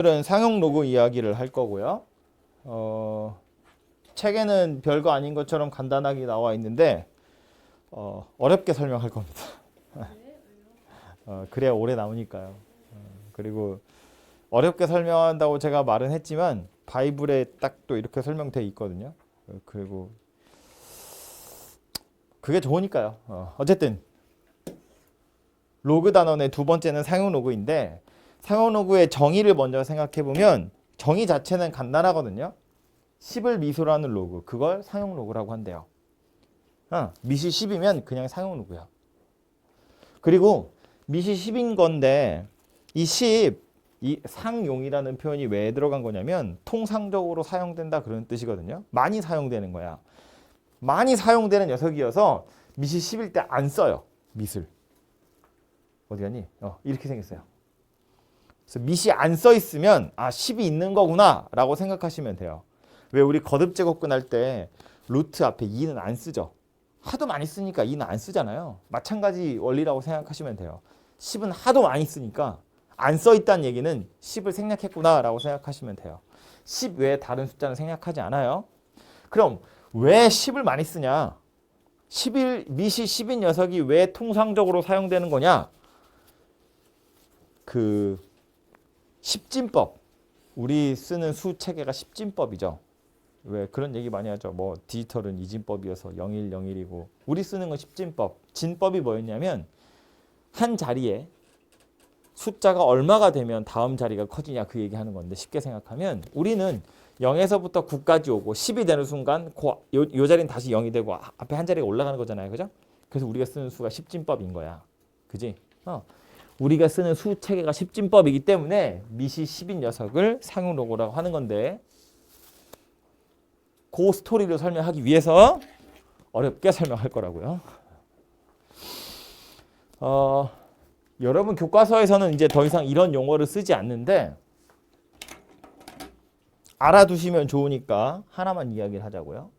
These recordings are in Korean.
오늘은 상용 로그 이야기를 할 거고요. 책에는 별거 아닌 것처럼 간단하게 나와 있는데 어렵게 설명할 겁니다. 그래야 오래 남으니까요. 그리고 어렵게 설명한다고 제가 말은 했지만 바이블에 딱 또 이렇게 설명돼 있거든요. 그리고 그게 좋으니까요. 어쨌든 로그 단원의 두 번째는 상용 로그인데 상용 로그의 정의를 먼저 생각해 보면 정의 자체는 간단하거든요. 10을 미소로 하는 로그, 그걸 상용 로그라고 한대요. 미시 10이면 그냥 상용 로그야. 그리고 미시 10인 건데 이 10, 이 상용이라는 표현이 왜 들어간 거냐면 통상적으로 사용된다 그런 뜻이거든요. 많이 사용되는 거야. 많이 사용되는 녀석이어서 미시 10일 때 안 써요. 밑을. 어디 갔니? 이렇게 생겼어요. 그래서 밑이 안 써 있으면 10이 있는 거구나 라고 생각하시면 돼요. 왜 우리 거듭 제곱근 할 때 루트 앞에 2는 안 쓰죠. 하도 많이 쓰니까 2는 안 쓰잖아요. 마찬가지 원리라고 생각하시면 돼요. 10은 하도 많이 쓰니까 안 써 있다는 얘기는 10을 생략했구나 라고 생각하시면 돼요. 10 외에 다른 숫자는 생략하지 않아요. 그럼 왜 10을 많이 쓰냐? 미시 10인 녀석이 왜 통상적으로 사용되는 거냐? 그 십진법, 우리 쓰는 수 체계가 십진법이죠. 왜 그런 얘기 많이 하죠. 뭐 디지털은 이진법이어서 0101이고 우리 쓰는 건 십진법. 진법이 뭐였냐면 한 자리에 숫자가 얼마가 되면 다음 자리가 커지냐 그 얘기하는 건데 쉽게 생각하면 우리는 0에서부터 9까지 오고 10이 되는 순간 요 자리는 다시 0이 되고 앞에 한 자리가 올라가는 거잖아요. 그죠? 그래서 우리가 쓰는 수가 십진법인 거야. 그지? 우리가 쓰는 수 체계가 십진법이기 때문에 미시 10인 녀석을 상용 로그라고 하는 건데 그 스토리를 설명하기 위해서 어렵게 설명할 거라고요. 여러분 교과서에서는 이제 더 이상 이런 용어를 쓰지 않는데 알아두시면 좋으니까 하나만 이야기를 하자고요.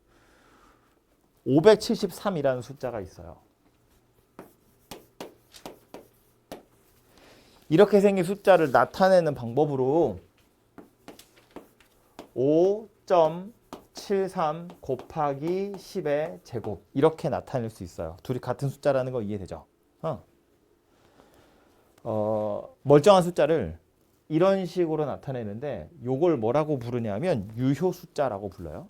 573이라는 숫자가 있어요. 이렇게 생긴 숫자를 나타내는 방법으로 5.73 곱하기 10의 제곱 이렇게 나타낼 수 있어요. 둘이 같은 숫자라는 거 이해되죠? 멀쩡한 숫자를 이런 식으로 나타내는데 요걸 뭐라고 부르냐면 유효 숫자라고 불러요.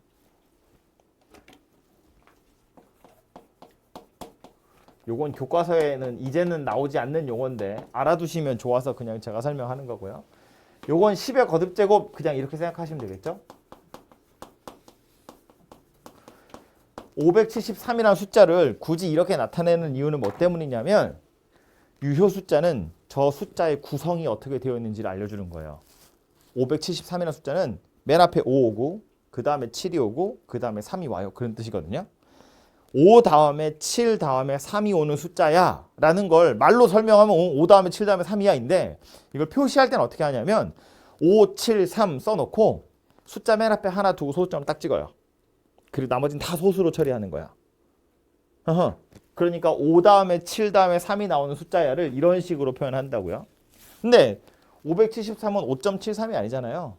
요건 교과서에는 이제는 나오지 않는 용어인데 알아두시면 좋아서 그냥 제가 설명하는 거고요. 요건 10의 거듭제곱 그냥 이렇게 생각하시면 되겠죠. 573이라는 숫자를 굳이 이렇게 나타내는 이유는 뭐 때문이냐면 유효 숫자는 저 숫자의 구성이 어떻게 되어 있는지를 알려주는 거예요. 573이라는 숫자는 맨 앞에 5 오고 그 다음에 7이 오고 그 다음에 3이 와요. 그런 뜻이거든요. 5 다음에 7 다음에 3이 오는 숫자야 라는 걸 말로 설명하면 5 다음에 7 다음에 3이야 인데 이걸 표시할 때는 어떻게 하냐면 5, 7, 3 써놓고 숫자 맨 앞에 하나 두고 소수점 딱 찍어요. 그리고 나머지는 다 소수로 처리하는 거야. 그러니까 5 다음에 7 다음에 3이 나오는 숫자야를 이런 식으로 표현한다고요. 근데 573은 5.73이 아니잖아요.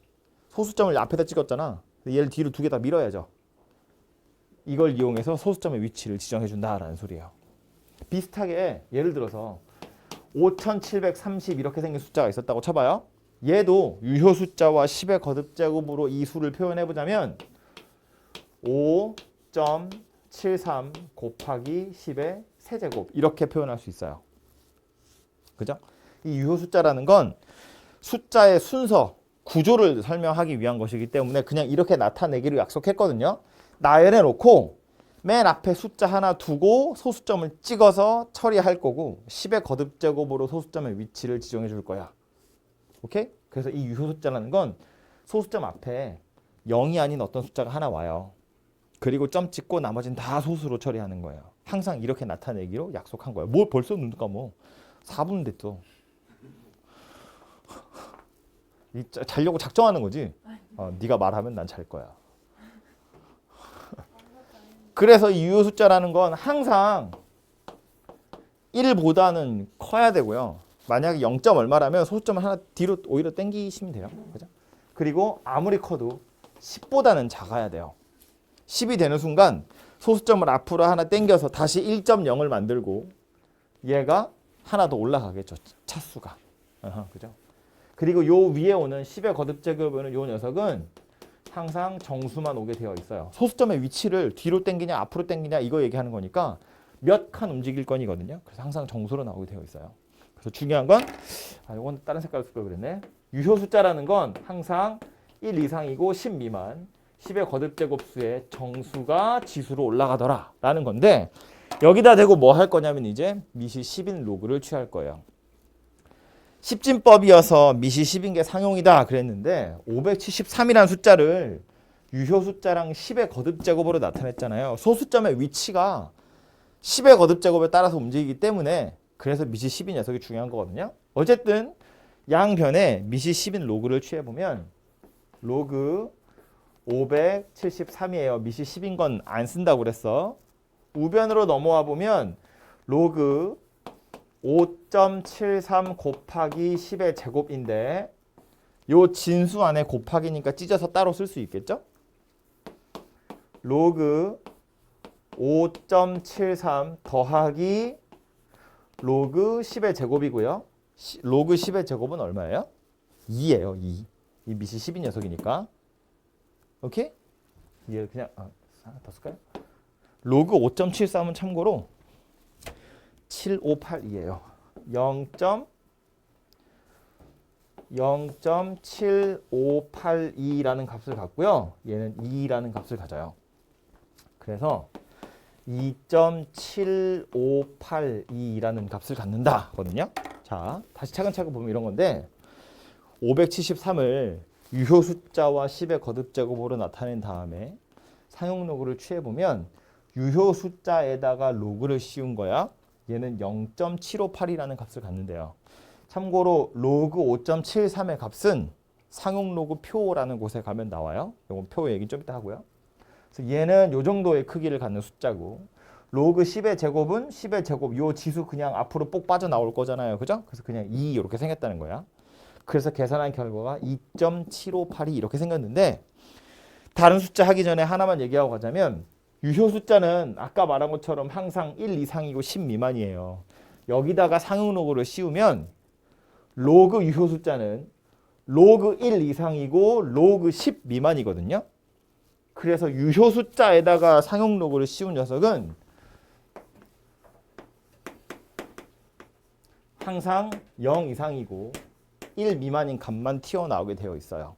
소수점을 앞에다 찍었잖아. 얘를 뒤로 두 개 다 밀어야죠. 이걸 이용해서 소수점의 위치를 지정해 준다라는 소리예요. 비슷하게 예를 들어서 5730 이렇게 생긴 숫자가 있었다고 쳐봐요. 얘도 유효 숫자와 10의 거듭제곱으로 이 수를 표현해 보자면 5.73 곱하기 10의 세제곱 이렇게 표현할 수 있어요. 그죠? 이 유효 숫자라는 건 숫자의 순서, 구조를 설명하기 위한 것이기 때문에 그냥 이렇게 나타내기로 약속했거든요. 나열해놓고 맨 앞에 숫자 하나 두고 소수점을 찍어서 처리할 거고 10의 거듭제곱으로 소수점의 위치를 지정해 줄 거야. 오케이? 그래서 이 유효 숫자라는 건 소수점 앞에 0이 아닌 어떤 숫자가 하나 와요. 그리고 점 찍고 나머지는 다 소수로 처리하는 거예요. 항상 이렇게 나타내기로 약속한 거예요. 뭘 벌써 눈 감어. 4분 됐어. 자려고 작정하는 거지. 네가 말하면 난 잘 거야. 그래서 이 유효 숫자라는 건 항상 1보다는 커야 되고요. 만약에 0점 얼마라면 소수점을 하나 뒤로 오히려 당기시면 돼요. 그죠? 그리고 아무리 커도 10보다는 작아야 돼요. 10이 되는 순간 소수점을 앞으로 하나 당겨서 다시 1.0을 만들고 얘가 하나 더 올라가겠죠. 차수가. 그죠? 그리고 요 위에 오는 10의 거듭제곱에 오는 요 녀석은 항상 정수만 오게 되어 있어요. 소수점의 위치를 뒤로 당기냐 앞으로 당기냐 이거 얘기하는 거니까 몇 칸 움직일 건이거든요. 그래서 항상 정수로 나오게 되어 있어요. 그래서 중요한 건 이건 다른 색깔로 쓸 걸 그랬네. 유효 숫자라는 건 항상 1 이상이고 10 미만 10의 거듭제곱수의 정수가 지수로 올라가더라 라는 건데 여기다 대고 뭐 할 거냐면 이제 미시 10인 로그를 취할 거예요. 10진법이어서 미시 10인 게 상용이다 그랬는데 573이라는 숫자를 유효 숫자랑 10의 거듭제곱으로 나타냈잖아요. 소수점의 위치가 10의 거듭제곱에 따라서 움직이기 때문에 그래서 미시 10인 녀석이 중요한 거거든요. 어쨌든 양변에 미시 10인 로그를 취해보면 로그 573이에요. 미시 10인 건 안 쓴다고 그랬어. 우변으로 넘어와 보면 로그 5.73 곱하기 10의 제곱인데 요 진수 안에 곱하기니까 찢어서 따로 쓸 수 있겠죠? 로그 5.73 더하기 로그 10의 제곱이고요. 로그 10의 제곱은 얼마예요? 2예요. 2. 이 미시 10인 녀석이니까. 오케이? 얘 그냥 하나 더 쓸까요? 로그 5.73은 참고로 7582예요. 0.7582라는 값을 갖고요. 얘는 2라는 값을 가져요. 그래서 2.7582라는 값을 갖는다 거든요. 자, 다시 차근차근 보면 이런 건데 573을 유효 숫자와 10의 거듭제곱으로 나타낸 다음에 상용 로그를 취해보면 유효 숫자에다가 로그를 씌운 거야. 얘는 0.758이라는 값을 갖는데요. 참고로 로그 5.73의 값은 상용 로그 표라는 곳에 가면 나와요. 이건 표 얘기 좀 이따 하고요. 그래서 얘는 요 정도의 크기를 갖는 숫자고 로그 10의 제곱은 10의 제곱 요 지수 그냥 앞으로 뽁 빠져나올 거잖아요. 그죠? 그래서 그냥 2 이렇게 생겼다는 거야. 그래서 계산한 결과가 2.7582 이렇게 생겼는데 다른 숫자 하기 전에 하나만 얘기하고 가자면 유효 숫자는 아까 말한 것처럼 항상 1 이상이고 10 미만이에요. 여기다가 상용 로그를 씌우면 로그 유효 숫자는 로그 1 이상이고 로그 10 미만이거든요. 그래서 유효 숫자에다가 상용 로그를 씌운 녀석은 항상 0 이상이고 1 미만인 값만 튀어나오게 되어 있어요.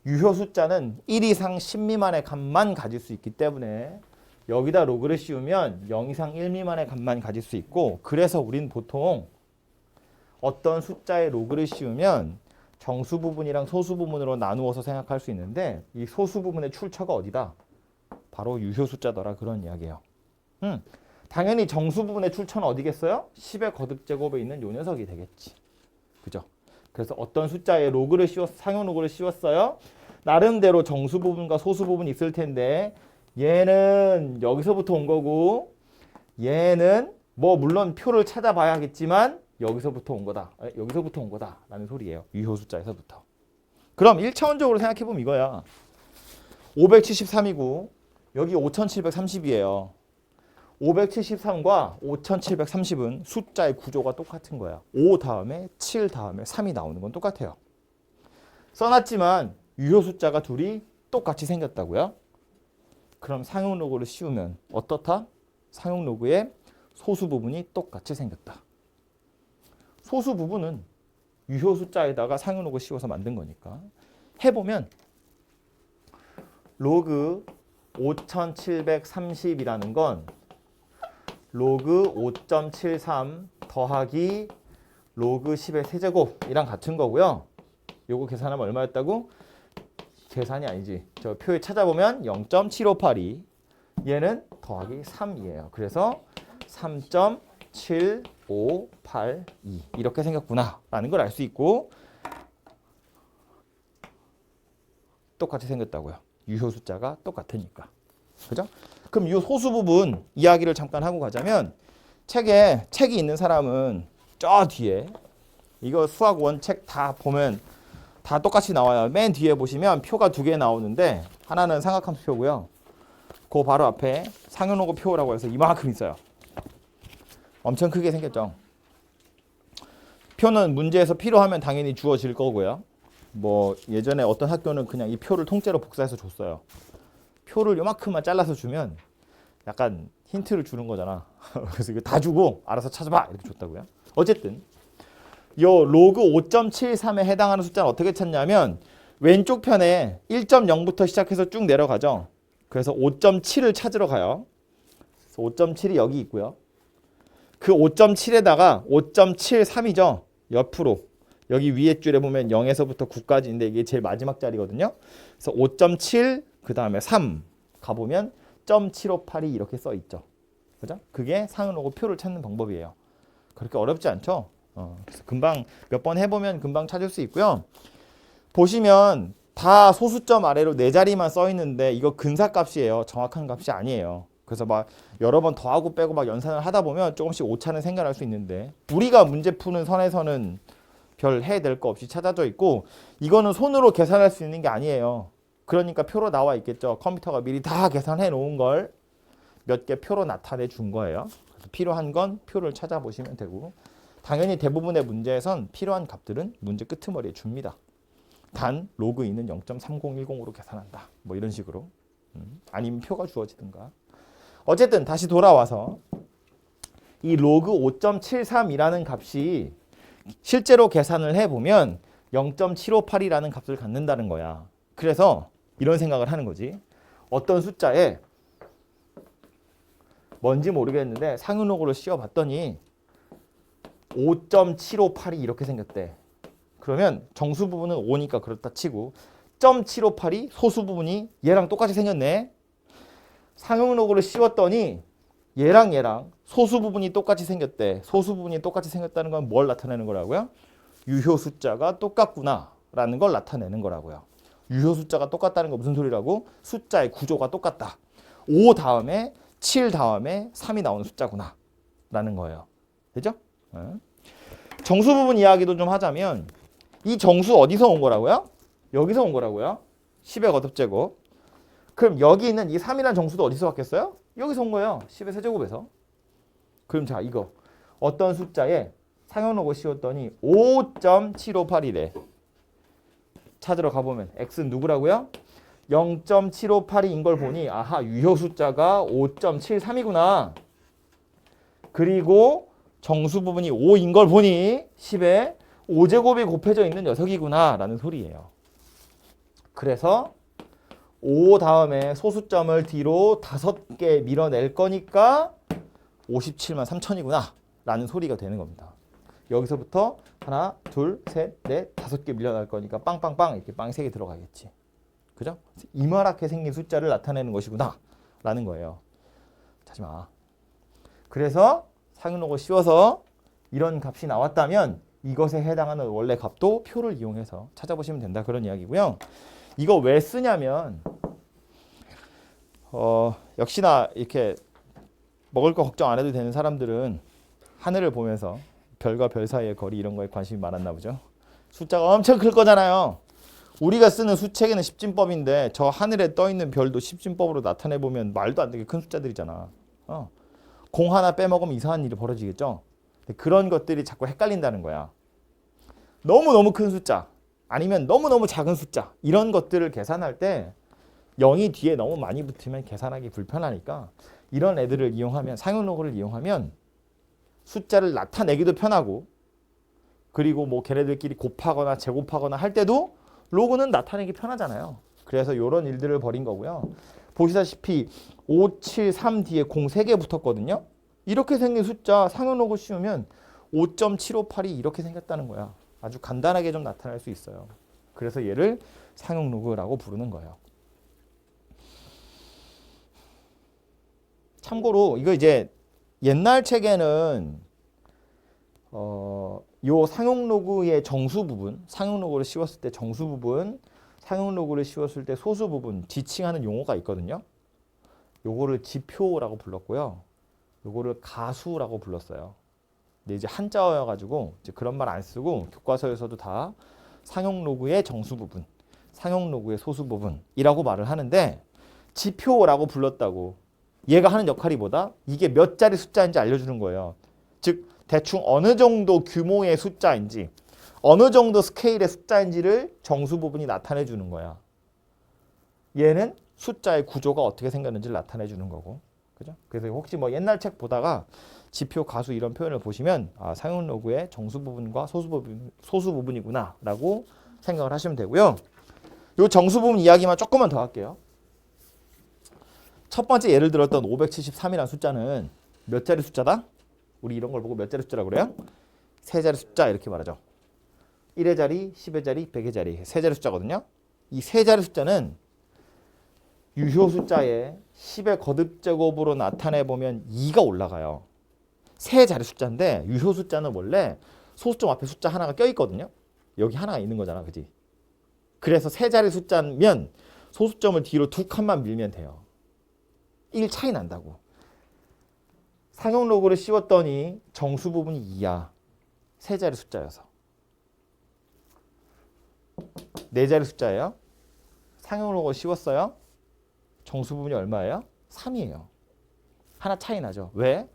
유효 숫자는 1 이상 10 미만의 값만 가질 수 있기 때문에 여기다 로그를 씌우면 0 이상 1 미만의 값만 가질 수 있고 그래서 우린 보통 어떤 숫자에 로그를 씌우면 정수 부분이랑 소수 부분으로 나누어서 생각할 수 있는데 이 소수 부분의 출처가 어디다? 바로 유효 숫자더라 그런 이야기예요. 당연히 정수 부분의 출처는 어디겠어요? 10의 거듭제곱에 있는 요 녀석이 되겠지. 그죠? 그래서 어떤 숫자에 로그를 상용 로그를 씌웠어요. 나름대로 정수 부분과 소수 부분이 있을 텐데 얘는 여기서부터 온 거고 얘는 뭐 물론 표를 찾아봐야겠지만 여기서부터 온 거다. 여기서부터 온 거다. 라는 소리예요. 유효 숫자에서부터. 그럼 1차원적으로 생각해보면 이거야. 573이고 여기 5730이에요. 573과 5730은 숫자의 구조가 똑같은 거야. 5 다음에 7 다음에 3이 나오는 건 똑같아요. 써놨지만 유효 숫자가 둘이 똑같이 생겼다고요. 그럼 상용 로그를 씌우면 어떻다? 상용 로그의 소수 부분이 똑같이 생겼다. 소수 부분은 유효 숫자에다가 상용 로그 씌워서 만든 거니까 해보면 로그 5730이라는 건 로그 5.73 더하기 로그 10의 세제곱이랑 같은 거고요. 요거 계산하면 얼마였다고? 계산이 아니지. 저 표에 찾아보면 0.7582 얘는 더하기 3이에요. 그래서 3.7582 이렇게 생겼구나 라는 걸 알 수 있고 똑같이 생겼다고요. 유효 숫자가 똑같으니까. 그죠? 그럼 이 소수 부분 이야기를 잠깐 하고 가자면 책이 있는 사람은 저 뒤에 이거 수학 원책 다 보면 다 똑같이 나와요. 맨 뒤에 보시면 표가 두 개 나오는데 하나는 삼각함수 표고요. 그 바로 앞에 상용로그 표라고 해서 이만큼 있어요. 엄청 크게 생겼죠. 표는 문제에서 필요하면 당연히 주어질 거고요. 뭐 예전에 어떤 학교는 그냥 이 표를 통째로 복사해서 줬어요. 표를 요만큼만 잘라서 주면 약간 힌트를 주는 거잖아. 그래서 이거 다 주고 알아서 찾아봐 이렇게 줬다고요. 어쨌든 요 로그 5.73에 해당하는 숫자는 어떻게 찾냐면 왼쪽 편에 1.0부터 시작해서 쭉 내려가죠. 그래서 5.7을 찾으러 가요. 5.7이 여기 있고요. 그 5.7에다가 5.73이죠. 옆으로 여기 위에 줄에 보면 0에서부터 9까지인데 이게 제일 마지막 자리거든요. 그래서 5.7 그 다음에 3 가보면 0.758이 이렇게 써 있죠. 그죠? 그게 상용로그 표를 찾는 방법이에요. 그렇게 어렵지 않죠? 그래서 금방 몇 번 해보면 금방 찾을 수 있고요. 보시면 다 소수점 아래로 네 자리만 써 있는데 이거 근사값이에요. 정확한 값이 아니에요. 그래서 막 여러 번 더하고 빼고 막 연산을 하다 보면 조금씩 오차는 생겨날 수 있는데 우리가 문제 푸는 선에서는 별 해야 될 거 없이 찾아져 있고 이거는 손으로 계산할 수 있는 게 아니에요. 그러니까 표로 나와 있겠죠. 컴퓨터가 미리 다 계산해 놓은 걸 몇 개 표로 나타내 준 거예요. 그래서 필요한 건 표를 찾아보시면 되고 당연히 대부분의 문제에선 필요한 값들은 문제 끄트머리에 줍니다. 단 로그 2는 0.3010으로 계산한다. 뭐 이런 식으로. 아니면 표가 주어지든가. 어쨌든 다시 돌아와서 이 로그 5.73이라는 값이 실제로 계산을 해보면 0.758이라는 값을 갖는다는 거야. 그래서 이런 생각을 하는 거지. 어떤 숫자에 뭔지 모르겠는데 상용로그를 씌워봤더니 5.758이 이렇게 생겼대. 그러면 정수 부분은 5니까 그렇다 치고 0.758이 소수 부분이 얘랑 똑같이 생겼네. 상용로그를 씌웠더니 얘랑 소수 부분이 똑같이 생겼대. 소수 부분이 똑같이 생겼다는 건 뭘 나타내는 거라고요? 유효 숫자가 똑같구나 라는 걸 나타내는 거라고요. 유효 숫자가 똑같다는 거 무슨 소리라고? 숫자의 구조가 똑같다. 5 다음에 7 다음에 3이 나오는 숫자구나 라는 거예요. 되죠? 정수 부분 이야기도 좀 하자면 이 정수 어디서 온 거라고요? 여기서 온 거라고요. 10의 거듭제곱. 그럼 여기 있는 이 3이라는 정수도 어디서 왔겠어요? 여기서 온 거예요. 10의 세제곱에서. 그럼 자 이거 어떤 숫자에 상용로그 씌웠더니 5.758이래. 찾으러 가보면 x는 누구라고요? 0.758인 걸 보니 아하 유효 숫자가 5.73이구나. 그리고 정수 부분이 5인 걸 보니 10에 5제곱이 곱해져 있는 녀석이구나 라는 소리예요. 그래서 5 다음에 소수점을 뒤로 5개 밀어낼 거니까 57만 3천이구나 라는 소리가 되는 겁니다. 여기서부터 하나, 둘, 셋, 넷, 5개 밀어낼 거니까 빵빵빵 이렇게 빵이 3개 들어가겠지. 그죠? 이만하게 생긴 숫자를 나타내는 것이구나 라는 거예요. 찾지마. 그래서 상용로그 씌워서 이런 값이 나왔다면 이것에 해당하는 원래 값도 표를 이용해서 찾아보시면 된다 그런 이야기고요. 이거 왜 쓰냐면 역시나 이렇게 먹을 거 걱정 안 해도 되는 사람들은 하늘을 보면서 별과 별 사이의 거리 이런 거에 관심이 많았나 보죠. 숫자가 엄청 클 거잖아요. 우리가 쓰는 수책에는 십진법인데 저 하늘에 떠 있는 별도 십진법으로 나타내 보면 말도 안 되게 큰 숫자들이잖아. 공 하나 빼먹으면 이상한 일이 벌어지겠죠. 그런 것들이 자꾸 헷갈린다는 거야. 너무너무 큰 숫자 아니면 너무너무 작은 숫자 이런 것들을 계산할 때 0이 뒤에 너무 많이 붙으면 계산하기 불편하니까 이런 애들을 이용하면 상용로그를 이용하면 숫자를 나타내기도 편하고 그리고 뭐 걔네들끼리 곱하거나 제곱하거나 할 때도 로그는 나타내기 편하잖아요. 그래서 이런 일들을 벌인 거고요. 보시다시피 5, 7, 3 뒤에 공 3개 붙었거든요. 이렇게 생긴 숫자 상용로그 씌우면 5.758이 이렇게 생겼다는 거야. 아주 간단하게 좀 나타날 수 있어요. 그래서 얘를 상용로그라고 부르는 거예요. 참고로 이거 이제 옛날 책에는 요 상용로그의 정수 부분, 상용로그를 씌웠을 때 정수 부분, 상용로그를 씌웠을 때 소수 부분 지칭하는 용어가 있거든요. 요거를 지표라고 불렀고요. 요거를 가수라고 불렀어요. 근데 이제 한자어여가지고 이제 그런 말 안 쓰고 교과서에서도 다 상용 로그의 정수 부분, 상용 로그의 소수 부분이라고 말을 하는데 지표라고 불렀다고. 얘가 하는 역할이 뭐다? 이게 몇 자리 숫자인지 알려주는 거예요. 즉 대충 어느 정도 규모의 숫자인지 어느 정도 스케일의 숫자인지를 정수 부분이 나타내 주는 거야. 얘는 숫자의 구조가 어떻게 생겼는지를 나타내 주는 거고. 그죠? 그래서 혹시 뭐 옛날 책 보다가 지표, 가수 이런 표현을 보시면 아, 상용 로그의 정수 부분과 소수 부분이구나라고 생각을 하시면 되고요. 요 정수 부분 이야기만 조금만 더 할게요. 첫 번째 예를 들었던 573이라는 숫자는 몇 자리 숫자다? 우리 이런 걸 보고 몇 자리 숫자라고 그래요? 세 자리 숫자 이렇게 말하죠. 1의 자리, 10의 자리, 100의 자리 세 자리 숫자거든요. 이 세 자리 숫자는 유효 숫자에 10의 거듭제곱으로 나타내보면 2가 올라가요. 세 자리 숫자인데 유효 숫자는 원래 소수점 앞에 숫자 하나가 껴있거든요. 여기 하나가 있는 거잖아. 그지? 그래서 세 자리 숫자면 소수점을 뒤로 두 칸만 밀면 돼요. 1 차이 난다고. 상용 로그를 씌웠더니 정수 부분이 2야. 세 자리 숫자여서. 네 자리 숫자예요. 상용 로그를 씌웠어요. 정수 부분이 얼마예요? 3이에요. 하나 차이 나죠. 왜?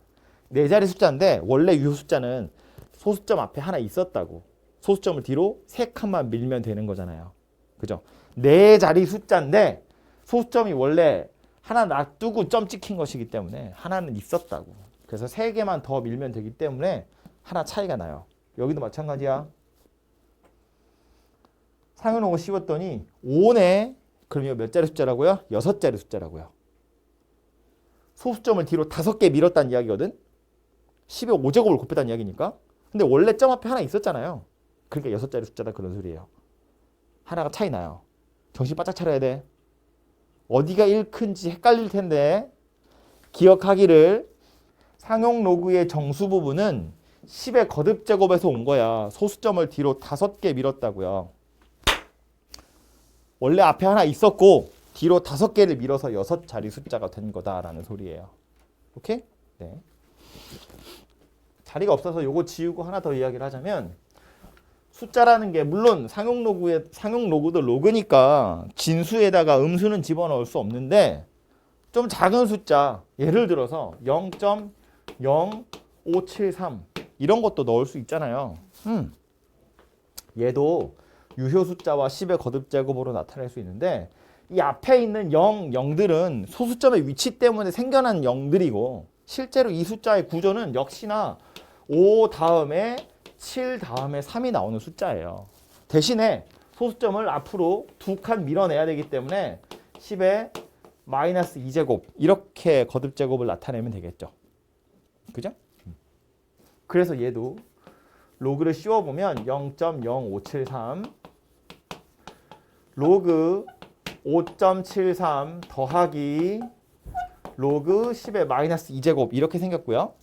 네 자리 숫자인데 원래 유효 숫자는 소수점 앞에 하나 있었다고. 소수점을 뒤로 세 칸만 밀면 되는 거잖아요. 그죠? 네 자리 숫자인데 소수점이 원래 하나 놔두고 점 찍힌 것이기 때문에 하나는 있었다고. 그래서 세 개만 더 밀면 되기 때문에 하나 차이가 나요. 여기도 마찬가지야. 상용 로그 씌웠더니 5네. 그럼 이거 몇 자리 숫자라고요? 6자리 숫자라고요. 소수점을 뒤로 5개 밀었다는 이야기거든. 10의 5제곱을 곱했다는 이야기니까. 근데 원래 점 앞에 하나 있었잖아요. 그러니까 6자리 숫자다 그런 소리예요. 하나가 차이 나요. 정신 바짝 차려야 돼. 어디가 1 큰지 헷갈릴 텐데 기억하기를 상용 로그의 정수 부분은 10의 거듭제곱에서 온 거야. 소수점을 뒤로 5개 밀었다고요. 원래 앞에 하나 있었고 뒤로 5개를 밀어서 6자리 숫자가 된 거다라는 소리예요. 오케이? 네. 자리가 없어서 요거 지우고 하나 더 이야기를 하자면 숫자라는 게 물론 상용 로그도 로그니까 진수에다가 음수는 집어넣을 수 없는데 좀 작은 숫자 예를 들어서 0.0573 이런 것도 넣을 수 있잖아요. 얘도 유효 숫자와 10의 거듭제곱으로 나타낼 수 있는데 이 앞에 있는 0들은 소수점의 위치 때문에 생겨난 0들이고 실제로 이 숫자의 구조는 역시나 5 다음에 7 다음에 3이 나오는 숫자예요. 대신에 소수점을 앞으로 두 칸 밀어내야 되기 때문에 10의 마이너스 2제곱 이렇게 거듭제곱을 나타내면 되겠죠. 그죠? 그래서 얘도 로그를 씌워보면 0.0573 로그 5.73 더하기 로그 10의 마이너스 2제곱 이렇게 생겼고요.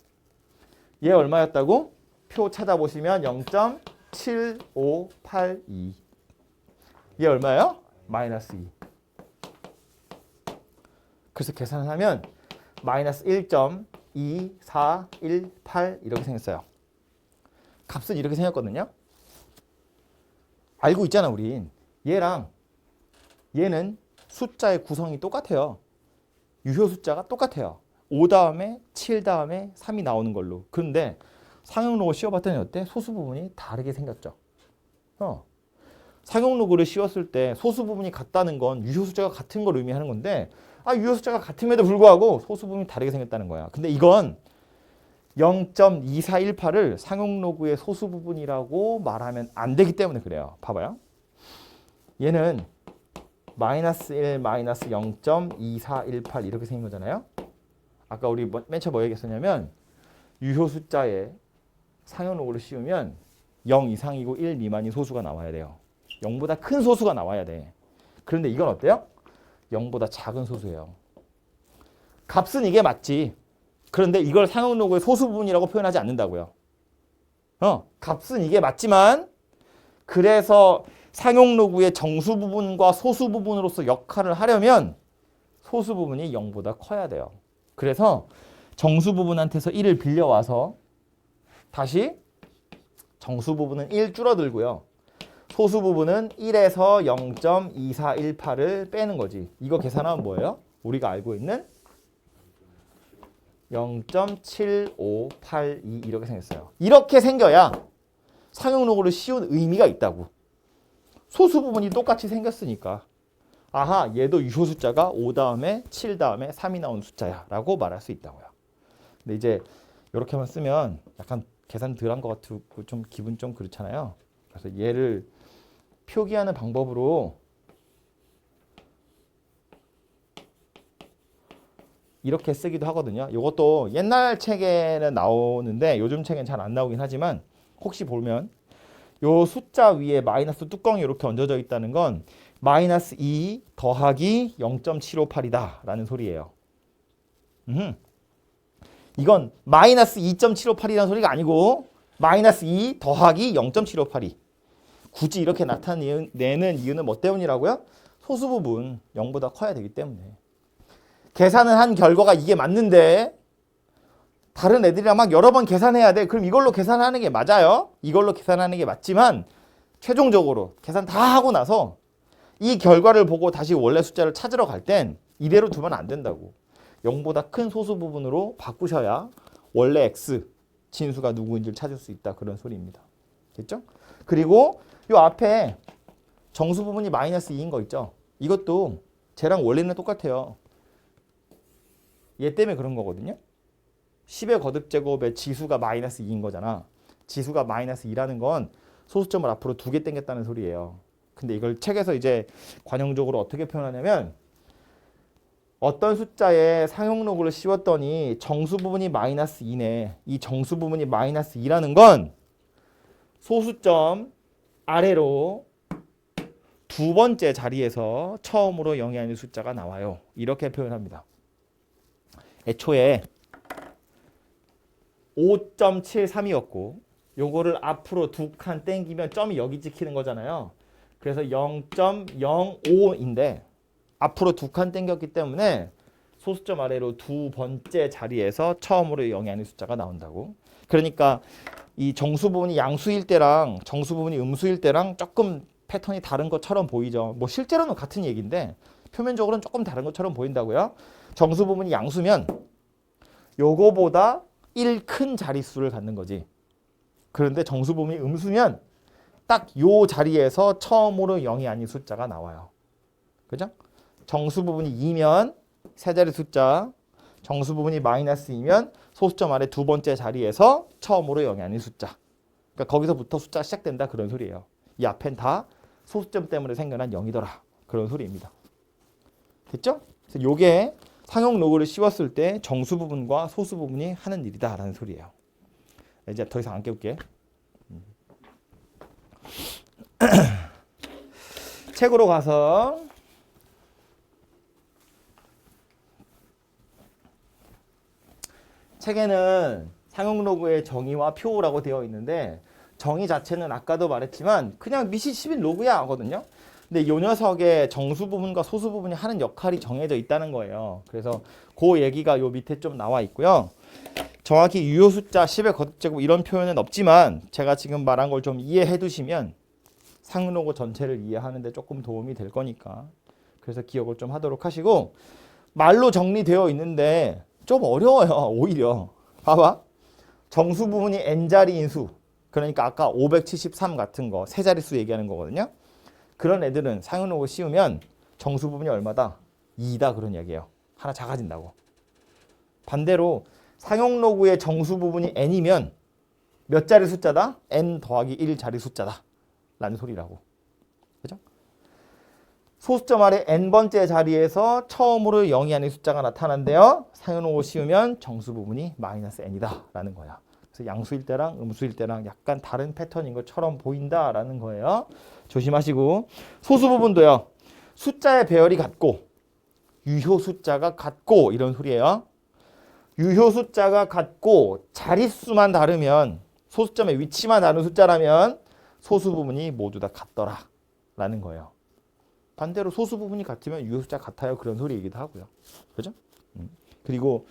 얘 얼마였다고? 표 찾아보시면 0.7582 얘 얼마예요? 마이너스 2. 그래서 계산을 하면 마이너스 1.2418 이렇게 생겼어요. 값은 이렇게 생겼거든요. 알고 있잖아 우린. 얘랑 얘는 숫자의 구성이 똑같아요. 유효 숫자가 똑같아요. 5 다음에 7 다음에 3이 나오는 걸로. 그런데 상용 로그 씌워봤더니 어때? 소수 부분이 다르게 생겼죠. 상용 로그를 씌웠을 때 소수 부분이 같다는 건 유효 숫자가 같은 걸 의미하는 건데 유효 숫자가 같음에도 불구하고 소수 부분이 다르게 생겼다는 거야. 근데 이건 0.2418을 상용 로그의 소수 부분이라고 말하면 안 되기 때문에 그래요. 봐봐요. 얘는 마이너스 1, 마이너스 0.2418 이렇게 생긴 거잖아요. 아까 우리 맨 처음 뭐 얘기했었냐면 유효 숫자에 상용 로그를 씌우면 0 이상이고 1 미만인 소수가 나와야 돼요. 0보다 큰 소수가 나와야 돼. 그런데 이건 어때요? 0보다 작은 소수예요. 값은 이게 맞지. 그런데 이걸 상용 로그의 소수 부분이라고 표현하지 않는다고요. 값은 이게 맞지만 그래서 상용 로그의 정수 부분과 소수 부분으로서 역할을 하려면 소수 부분이 0보다 커야 돼요. 그래서 정수 부분한테서 1을 빌려와서 다시 정수 부분은 1 줄어들고요. 소수 부분은 1에서 0.2418을 빼는 거지. 이거 계산하면 뭐예요? 우리가 알고 있는 0.7582 이렇게 생겼어요. 이렇게 생겨야 상용로그를 씌운 의미가 있다고. 소수 부분이 똑같이 생겼으니까 아하 얘도 유효 숫자가 5 다음에 7 다음에 3이 나온 숫자야 라고 말할 수 있다고요. 근데 이제 이렇게만 쓰면 약간 계산 덜 한 것 같고 좀 기분 좀 그렇잖아요. 그래서 얘를 표기하는 방법으로 이렇게 쓰기도 하거든요. 이것도 옛날 책에는 나오는데 요즘 책엔 잘 안 나오긴 하지만 혹시 보면 요 숫자 위에 마이너스 뚜껑이 이렇게 얹어져 있다는 건 마이너스 2 더하기 0.758이다 라는 소리예요. 이건 마이너스 2.758이라는 소리가 아니고 마이너스 2 더하기 0.758이 굳이 이렇게 나타내는 이유는 뭐 때문이라고요? 소수 부분 0보다 커야 되기 때문에. 계산을 한 결과가 이게 맞는데 다른 애들이랑 막 여러 번 계산해야 돼. 그럼 이걸로 계산하는 게 맞아요. 이걸로 계산하는 게 맞지만 최종적으로 계산 다 하고 나서 이 결과를 보고 다시 원래 숫자를 찾으러 갈 땐 이대로 두면 안 된다고. 0보다 큰 소수 부분으로 바꾸셔야 원래 x 진수가 누구인지를 찾을 수 있다. 그런 소리입니다. 됐죠? 그리고 이 앞에 정수 부분이 마이너스 2인 거 있죠? 이것도 쟤랑 원리는 똑같아요. 얘 때문에 그런 거거든요. 10의 거듭제곱의 지수가 마이너스 2인 거잖아. 지수가 마이너스 2라는 건 소수점을 앞으로 2개 당겼다는 소리예요. 근데 이걸 책에서 이제 관용적으로 어떻게 표현하냐면 어떤 숫자에 상용로그를 씌웠더니 정수 부분이 마이너스 2네. 이 정수 부분이 마이너스 2라는 건 소수점 아래로 두 번째 자리에서 처음으로 0이 아닌 숫자가 나와요. 이렇게 표현합니다. 애초에 5.73이었고 요거를 앞으로 두 칸 땡기면 점이 여기 찍히는 거잖아요. 그래서 0.05인데 앞으로 두 칸 땡겼기 때문에 소수점 아래로 두 번째 자리에서 처음으로 0이 아닌 숫자가 나온다고. 그러니까 이 정수 부분이 양수일 때랑 정수 부분이 음수일 때랑 조금 패턴이 다른 것처럼 보이죠. 뭐 실제로는 같은 얘기인데 표면적으로는 조금 다른 것처럼 보인다고요. 정수 부분이 양수면 요거보다 1 큰 자릿수를 갖는 거지. 그런데 정수 부분이 음수면 딱 요 자리에서 처음으로 0이 아닌 숫자가 나와요. 그죠? 정수 부분이 2면 세 자리 숫자, 정수 부분이 마이너스 2면 소수점 아래 두 번째 자리에서 처음으로 0이 아닌 숫자. 그러니까 거기서부터 숫자가 시작된다 그런 소리예요. 이 앞엔 다 소수점 때문에 생겨난 0이더라. 그런 소리입니다. 됐죠? 그래서 요게 상용 로그를 씌웠을 때 정수 부분과 소수 부분이 하는 일이다라는 소리예요. 이제 더 이상 안 깨울게. 책으로 가서 책에는 상용 로그의 정의와 표라고 되어 있는데 정의 자체는 아까도 말했지만 그냥 미시 11 로그야 하거든요. 근데 이 녀석의 정수 부분과 소수 부분이 하는 역할이 정해져 있다는 거예요. 그래서 그 얘기가 요 밑에 좀 나와 있고요. 정확히 유효 숫자 10의 거듭제곱 이런 표현은 없지만 제가 지금 말한 걸 좀 이해해 두시면 상용 로그 전체를 이해하는 데 조금 도움이 될 거니까 그래서 기억을 좀 하도록 하시고 말로 정리되어 있는데 좀 어려워요. 오히려 봐봐. 정수 부분이 n자리인 수 그러니까 아까 573 같은 거 세 자릿수 얘기하는 거거든요. 그런 애들은 상용 로그 씌우면 정수 부분이 얼마다? 2다 그런 얘기예요. 하나 작아진다고. 반대로 상용 로그의 정수 부분이 n이면 몇 자리 숫자다? n 더하기 1 자리 숫자다 라는 소리라고. 그죠? 소수점 아래 n번째 자리에서 처음으로 0이 아닌 숫자가 나타난대요. 상용 로그 씌우면 정수 부분이 마이너스 n이다 라는 거야. 그래서 양수일 때랑 음수일 때랑 약간 다른 패턴인 것처럼 보인다라는 거예요. 조심하시고 소수 부분도요. 숫자의 배열이 같고 유효 숫자가 같고 이런 소리예요. 유효 숫자가 같고 자릿수만 다르면 소수점의 위치만 다른 숫자라면 소수 부분이 모두 다 같더라 라는 거예요. 반대로 소수 부분이 같으면 유효 숫자 같아요 그런 소리이기도 하고요. 그죠? 그리고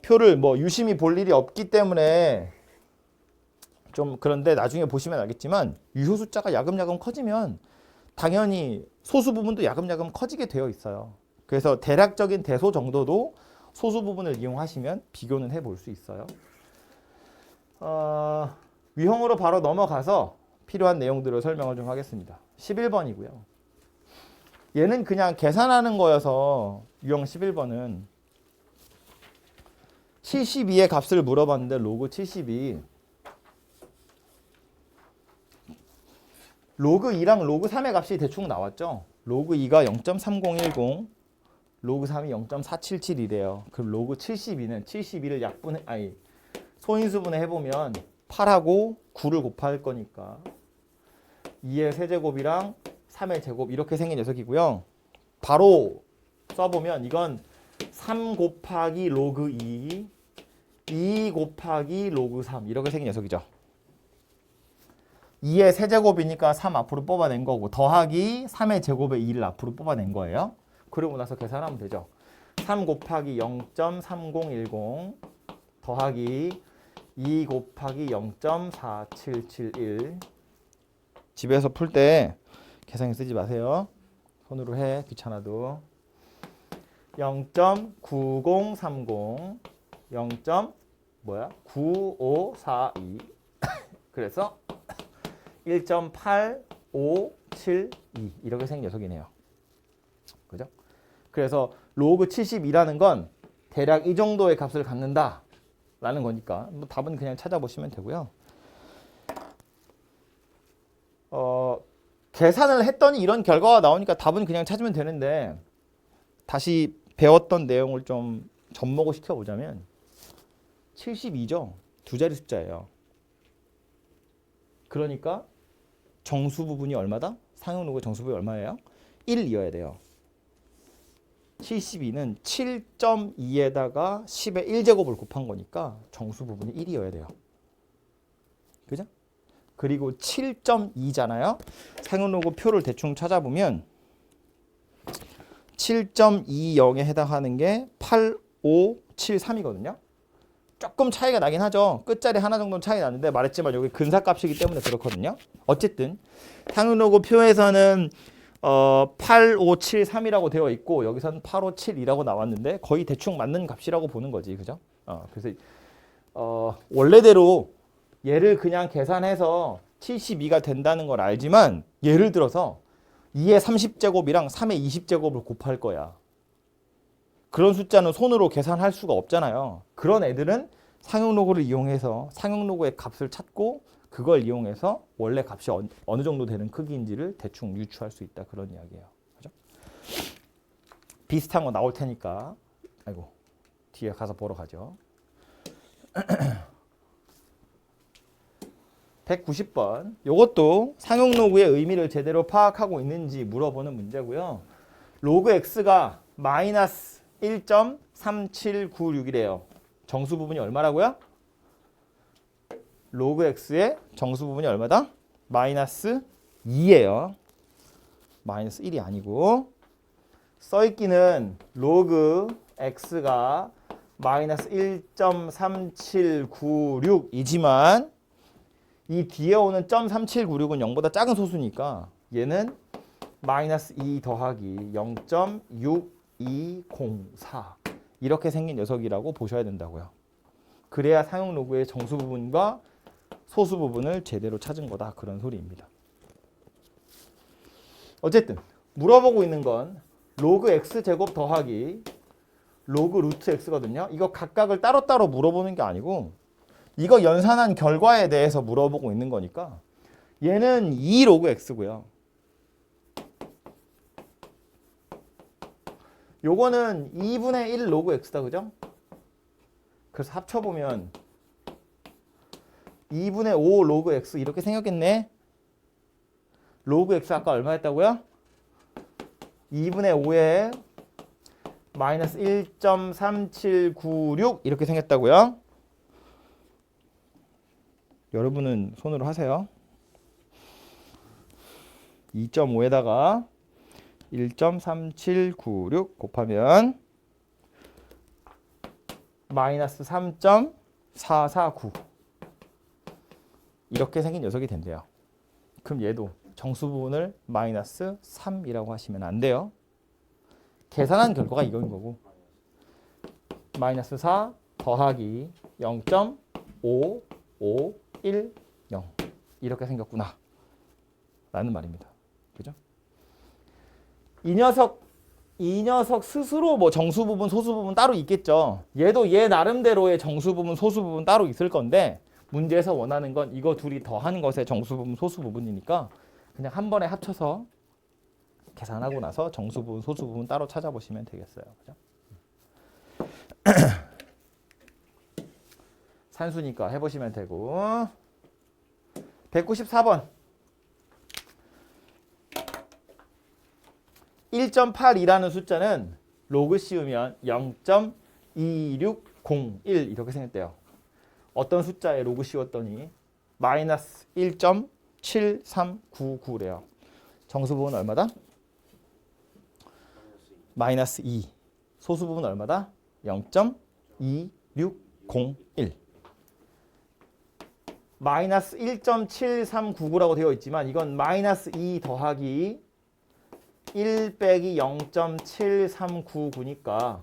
표를 뭐 유심히 볼 일이 없기 때문에 좀 그런데 나중에 보시면 알겠지만 유효 숫자가 야금야금 커지면 당연히 소수 부분도 야금야금 커지게 되어 있어요. 그래서 대략적인 대소 정도도 소수 부분을 이용하시면 비교는 해볼 수 있어요. 유형으로 바로 넘어가서 필요한 내용들을 설명을 좀 하겠습니다. 11번이고요. 얘는 그냥 계산하는 거여서 유형 11번은 72의 값을 물어봤는데 로그 72 로그 2랑 로그 3의 값이 대충 나왔죠. 로그 2가 0.3010 로그 3이 0.477이래요. 그럼 로그 72는 72를 소인수분해 해보면 8하고 9를 곱할 거니까 2의 세제곱이랑 3의 제곱 이렇게 생긴 녀석이고요. 바로 써보면 이건 3 곱하기 로그 2 곱하기 로그 3 이렇게 생긴 녀석이죠. 2의 세제곱이니까 3 앞으로 뽑아낸 거고 더하기 3의 제곱에 2를 앞으로 뽑아낸 거예요. 그러고 나서 계산하면 되죠. 3 곱하기 0.3010 더하기 2 곱하기 0.4771 집에서 풀 때 계산기 쓰지 마세요. 손으로 해. 귀찮아도. 0.9030 0.9542 그래서 1.8572 이렇게 생긴 녀석이네요. 그죠? 그래서 로그 72라는 건 대략 이 정도의 값을 갖는다 라는 거니까 뭐 답은 그냥 찾아보시면 되고요. 계산을 했더니 이런 결과가 나오니까 답은 그냥 찾으면 되는데 다시 배웠던 내용을 좀 접목을 시켜보자면 72죠. 두 자리 숫자예요. 그러니까 정수 부분이 얼마다? 상용 로그의 정수 부분이 얼마예요? 1이어야 돼요. 72는 7.2에다가 10의 1제곱을 곱한 거니까 정수 부분이 1이어야 돼요. 그죠? 그리고 7.2잖아요. 상용 로그 표를 대충 찾아보면 7.20에 해당하는 게 8573이거든요. 조금 차이가 나긴 하죠. 끝자리 하나 정도는 차이 나는데 말했지만 여기 근사값이기 때문에 그렇거든요. 어쨌든 상용 로그 표에서는 8573이라고 되어 있고 여기서는 8572라고 나왔는데 거의 대충 맞는 값이라고 보는 거지. 그죠? 그래서 원래대로 얘를 그냥 계산해서 72가 된다는 걸 알지만 예를 들어서 2의 30제곱이랑 3의 20제곱을 곱할 거야. 그런 숫자는 손으로 계산할 수가 없잖아요. 그런 애들은 상용 로그를 이용해서 상용 로그의 값을 찾고 그걸 이용해서 원래 값이 어느 정도 되는 크기인지를 대충 유추할 수 있다. 그런 이야기예요. 그죠? 비슷한 거 나올 테니까 뒤에 가서 보러 가죠. 190번. 이것도 상용 로그의 의미를 제대로 파악하고 있는지 물어보는 문제고요. 로그 x가 마이너스 1.3796이래요. 정수 부분이 얼마라고요? 로그 x의 정수 부분이 얼마다? 마이너스 2예요. 마이너스 1이 아니고 써있기는 로그 x가 마이너스 1.3796이지만 이 뒤에 오는 0.3796은 0보다 작은 소수니까 얘는 마이너스 2 더하기 0.6204 이렇게 생긴 녀석이라고 보셔야 된다고요. 그래야 상용 로그의 정수 부분과 소수 부분을 제대로 찾은 거다. 그런 소리입니다. 어쨌든 물어보고 있는 건 로그 x제곱 더하기 로그 루트 x거든요. 이거 각각을 따로따로 물어보는 게 아니고 이거 연산한 결과에 대해서 물어보고 있는 거니까 얘는 2 로그 x고요. 요거는 2분의 1 로그 x다. 그죠? 그래서 합쳐보면 2분의 5 로그 x 이렇게 생겼겠네. 로그 x 아까 얼마 했다고요? 2분의 5에 마이너스 1.3796 이렇게 생겼다고요. 여러분은 손으로 하세요. 2.5에다가 1.3796 곱하면 마이너스 3.449 이렇게 생긴 녀석이 된대요. 그럼 얘도 정수 부분을 마이너스 3이라고 하시면 안 돼요. 계산한 결과가 이거인 거고 마이너스 4 더하기 0.5510 이렇게 생겼구나 라는 말입니다. 그죠? 이 녀석 스스로 뭐 정수 부분, 소수 부분 따로 있겠죠. 얘도 얘 나름대로의 정수 부분, 소수 부분 따로 있을 건데 문제에서 원하는 건 이거 둘이 더하는 것의 정수 부분, 소수 부분이니까 그냥 한 번에 합쳐서 계산하고 나서 정수 부분, 소수 부분 따로 찾아보시면 되겠어요. 그죠? 산수니까 해보시면 되고 194번 1.82라는 숫자는 로그 씌우면 0.2601 이렇게 생겼대요. 어떤 숫자에 로그 씌웠더니 마이너스 1.7399래요. 정수 부분 얼마다? 마이너스 2. 소수 부분 얼마다? 0.2601. 마이너스 1.7399라고 되어 있지만 이건 마이너스 2 더하기 1 빼기 0.7399니까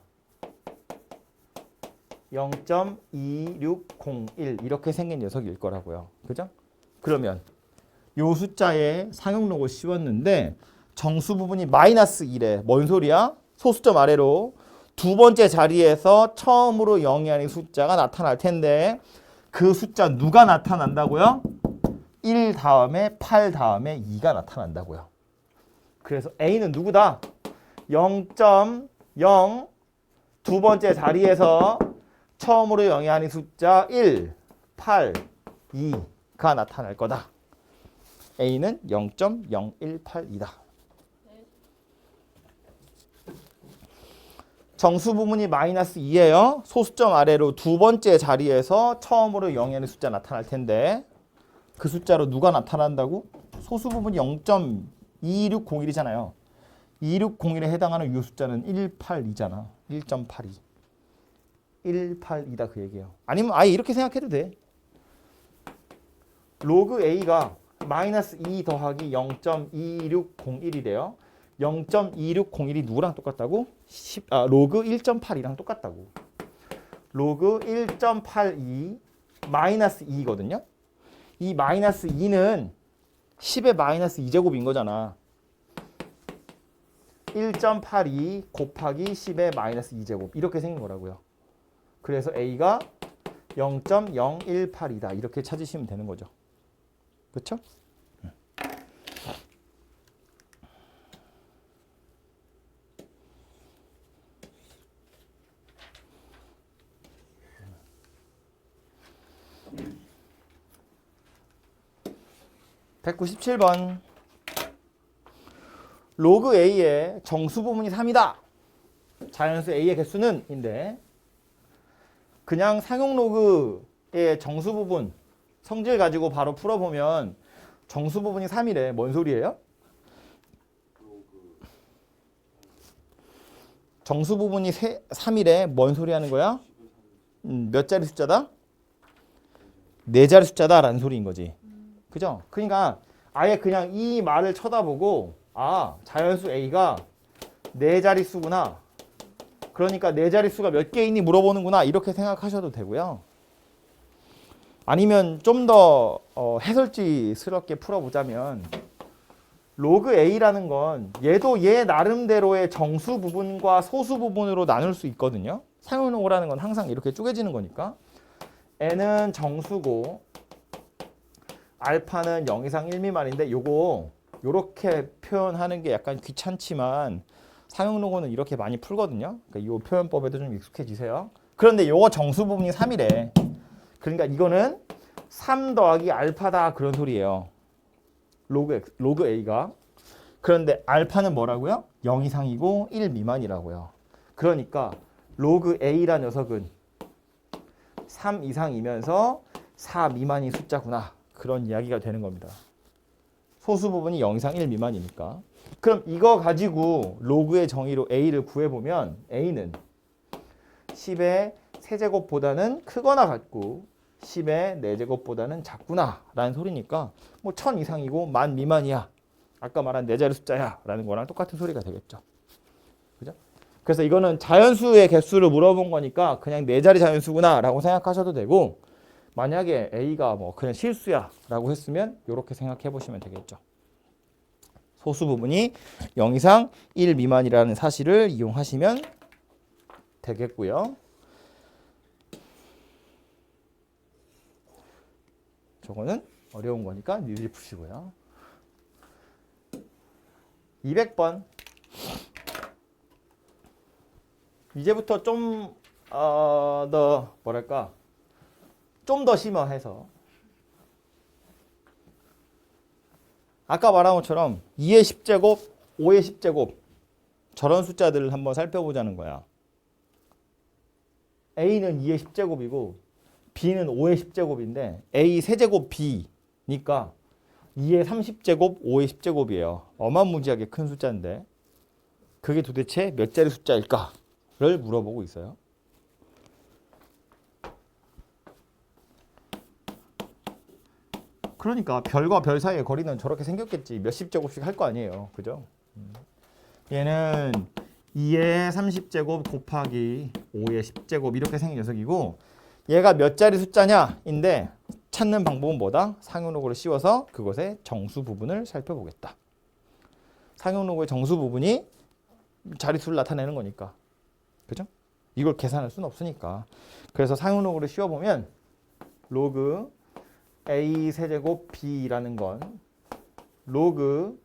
0.2601 이렇게 생긴 녀석일 거라고요. 그죠? 그러면 요 숫자에 상용로고 씌웠는데 정수 부분이 마이너스 1에 뭔 소리야? 소수점 아래로 두 번째 자리에서 처음으로 0이 아닌 숫자가 나타날 텐데 그 숫자 누가 나타난다고요? 1 다음에 8 다음에 2가 나타난다고요. 그래서 A는 누구다? 0.0 두 번째 자리에서 처음으로 0이 아닌 숫자 1, 8, 2가 나타날 거다. A는 0.0182다. 정수 부분이 마이너스 2예요. 소수점 아래로 두 번째 자리에서 처음으로 0이 아닌 숫자 나타날 텐데 그 숫자로 누가 나타난다고? 소수 부분이 0.2601이잖아요. 2601에 해당하는 이 숫자는 182잖아. 1.82. 182다 그 얘기예요. 아니면 아예 이렇게 생각해도 돼. 로그 A가 마이너스 2 더하기 0.2601이래요. 0.2601이 누구랑 똑같다고? 로그 1.82랑 똑같다고. 로그 1.82 마이너스 2거든요. 이 마이너스 2는 10의 마이너스 2제곱인 거잖아. 1.82 곱하기 10의 마이너스 2제곱 이렇게 생긴 거라고요. 그래서 A가 0.0182다 이렇게 찾으시면 되는 거죠. 그렇죠? 197번 로그 A의 정수 부분이 3이다. 자연수 A의 개수는 인데 그냥 상용 로그의 정수 부분 성질 가지고 바로 풀어보면 정수 부분이 3이래. 뭔 소리예요? 정수 부분이 3이래. 뭔 소리 하는 거야? 몇 자리 숫자다? 4자리 숫자다라는 소리인 거지. 그죠? 그러니까 아예 그냥 이 말을 쳐다보고 아, 자연수 A가 4자리 수구나. 그러니까 4자리 수가 몇 개 있니 물어보는구나. 이렇게 생각하셔도 되고요. 아니면 좀 더 해설지스럽게 풀어보자면 로그 A라는 건 얘도 얘 나름대로의 정수 부분과 소수 부분으로 나눌 수 있거든요. 상용로그라는 건 항상 이렇게 쪼개지는 거니까 N은 정수고 알파는 0 이상 1 미만인데 요거 요렇게 표현하는 게 약간 귀찮지만 상용로그는 이렇게 많이 풀거든요. 그러니까 이 표현법에도 좀 익숙해지세요. 그런데 요거 정수 부분이 3이래. 그러니까 이거는 3 더하기 알파다 그런 소리예요. 로그 A가. 그런데 알파는 뭐라고요? 0 이상이고 1 미만이라고요. 그러니까 로그 A라는 녀석은 3 이상이면서 4 미만인 숫자구나. 그런 이야기가 되는 겁니다. 소수 부분이 0 이상 1 미만이니까. 그럼 이거 가지고 로그의 정의로 A를 구해보면 A는 10의 세제곱보다는 크거나 같고 10의 4제곱보다는 작구나 라는 소리니까 뭐 1000 이상이고 10,000 미만이야. 아까 말한 4자리 숫자야 라는 거랑 똑같은 소리가 되겠죠. 그죠? 그래서 이거는 자연수의 개수를 물어본 거니까 그냥 4자리 자연수구나 라고 생각하셔도 되고, 만약에 A가 뭐 그냥 실수야 라고 했으면 이렇게 생각해 보시면 되겠죠. 소수 부분이 0 이상 1 미만이라는 사실을 이용하시면 되겠고요. 저거는 어려운 거니까 니들이 푸시고요. 200번. 이제부터 좀 더 뭐랄까, 좀 더 심화해서 아까 말한 것처럼 2의 10제곱, 5의 10제곱 저런 숫자들을 한번 살펴보자는 거야. A는 2의 10제곱이고 B는 5의 10제곱인데 A 세제곱 B니까 2의 30제곱, 5의 10제곱이에요. 어마무지하게 큰 숫자인데 그게 도대체 몇 자리 숫자일까를 물어보고 있어요. 그러니까 별과 별 사이의 거리는 저렇게 생겼겠지. 몇십 제곱씩 할 거 아니에요. 그죠? 얘는 2의 30제곱 곱하기 5의 10제곱 이렇게 생긴 녀석이고, 얘가 몇 자리 숫자냐인데 찾는 방법은 뭐다? 상용로그를 씌워서 그것의 정수 부분을 살펴보겠다. 상용로그의 정수 부분이 자릿수를 나타내는 거니까. 그죠? 이걸 계산할 수는 없으니까. 그래서 상용로그를 씌워보면 로그 A 세제곱 B라는 건 로그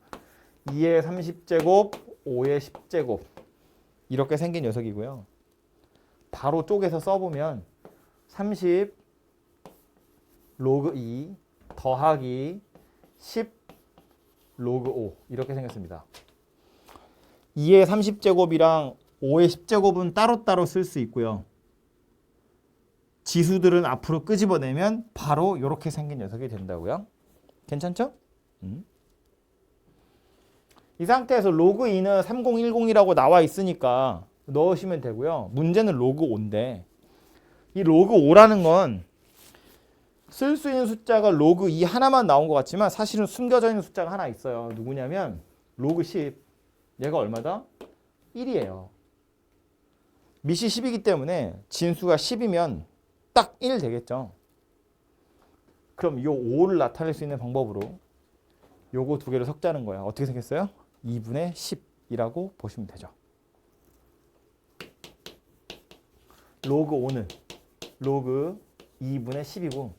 2의 30제곱 5의 10제곱 이렇게 생긴 녀석이고요. 바로 쪼개서 써보면 30 로그 2 더하기 10 로그 5 이렇게 생겼습니다. 2의 30제곱이랑 5의 10제곱은 따로따로 쓸 수 있고요. 지수들은 앞으로 끄집어내면 바로 이렇게 생긴 녀석이 된다고요. 괜찮죠? 이 상태에서 로그 2는 3010이라고 나와 있으니까 넣으시면 되고요. 문제는 로그 5인데 이 로그 5라는 건 쓸 수 있는 숫자가 로그 2 하나만 나온 것 같지만 사실은 숨겨져 있는 숫자가 하나 있어요. 누구냐면 로그 10. 얘가 얼마다? 1이에요. 밑이 10이기 때문에 진수가 10이면 딱 1 되겠죠. 그럼 이 5를 나타낼 수 있는 방법으로 요거 두 개를 섞자는 거야. 어떻게 생겼어요? 2분의 10이라고 보시면 되죠. 로그 5는 로그 2분의 10이고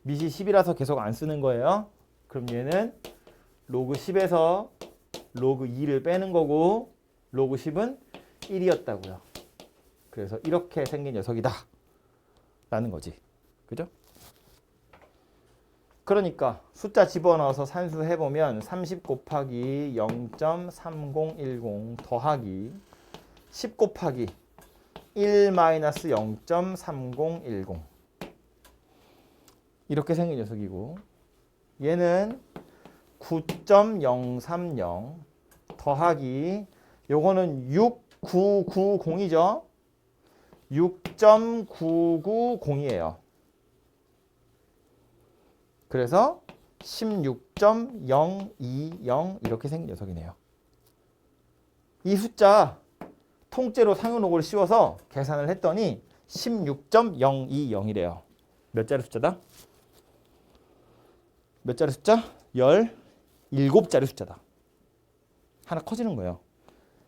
밑이 10이라서 계속 안 쓰는 거예요. 그럼 얘는 로그 10에서 로그 2를 빼는 거고 로그 10은 1이었다고요. 그래서 이렇게 생긴 녀석이다 라는 거지. 그죠? 그러니까 숫자 집어넣어서 산수해보면 30 곱하기 0.3010 더하기 10 곱하기 1-0.3010 이렇게 생긴 녀석이고, 얘는 9.030 더하기 요거는 6990이죠. 6.990이에요. 그래서 16.020 이렇게 생긴 녀석이네요. 이 숫자 통째로 상용로그를 씌워서 계산을 했더니 16.020이래요. 몇 자리 숫자다? 몇 자리 숫자? 17자리 숫자다. 하나 커지는 거예요.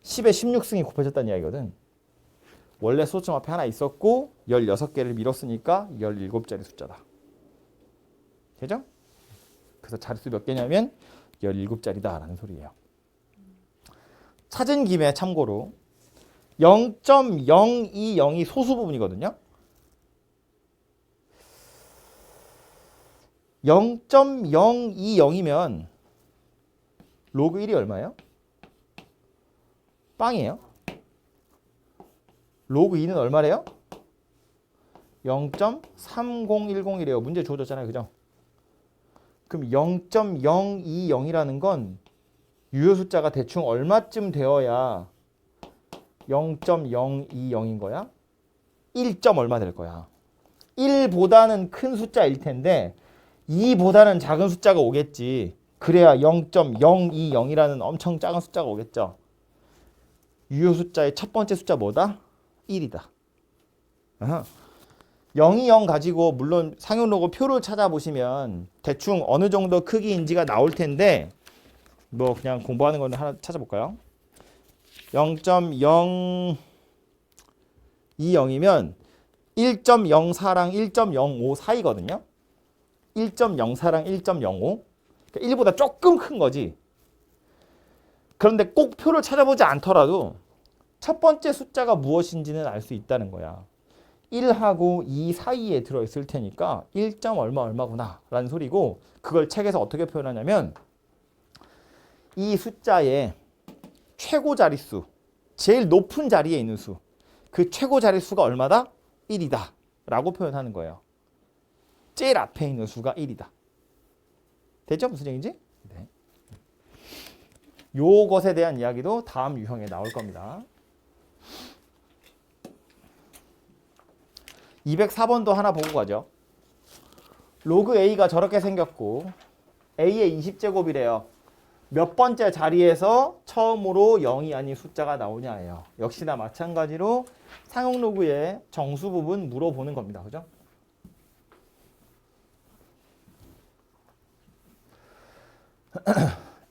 10에 16승이 곱해졌다는 이야기거든. 원래 소수점 앞에 하나 있었고 16개를 밀었으니까 17자리 숫자다. 되죠? 그래서 자릿수 몇 개냐면 17자리다라는 소리예요. 찾은 김에 참고로 0.020이 소수 부분이거든요. 0.020이면 로그 1이 얼마예요? 빵이에요. 로그 2는 얼마래요? 0.3010이래요. 문제 주어졌잖아요. 그죠? 그럼 0.020이라는 건 유효 숫자가 대충 얼마쯤 되어야 0.020인 거야? 1. 얼마 될 거야? 1보다는 큰 숫자일 텐데 2보다는 작은 숫자가 오겠지. 그래야 0.020이라는 엄청 작은 숫자가 오겠죠. 유효 숫자의 첫 번째 숫자 뭐다? 1이다. 020 가지고 물론 상용로그 표를 찾아보시면 대충 어느 정도 크기인지가 나올 텐데 뭐 그냥 공부하는 거는 하나 찾아볼까요? 0.020이면 1.04랑 1.05 사이거든요. 1.04랑 1.05. 그러니까 1보다 조금 큰 거지. 그런데 꼭 표를 찾아보지 않더라도 첫 번째 숫자가 무엇인지는 알 수 있다는 거야. 1하고 2 사이에 들어있을 테니까 1. 얼마 얼마구나 라는 소리고 그걸 책에서 어떻게 표현하냐면 이 숫자의 최고 자릿수, 제일 높은 자리에 있는 수, 그 최고 자릿수가 얼마다? 1이다 라고 표현하는 거예요. 제일 앞에 있는 수가 1이다. 됐죠? 무슨 얘기인지? 네. 요것에 대한 이야기도 다음 유형에 나올 겁니다. 204번도 하나 보고 가죠. 로그 A가 저렇게 생겼고 A의 20제곱이래요. 몇 번째 자리에서 처음으로 0이 아닌 숫자가 나오냐예요. 역시나 마찬가지로 상용 로그의 정수 부분 물어보는 겁니다. 그죠?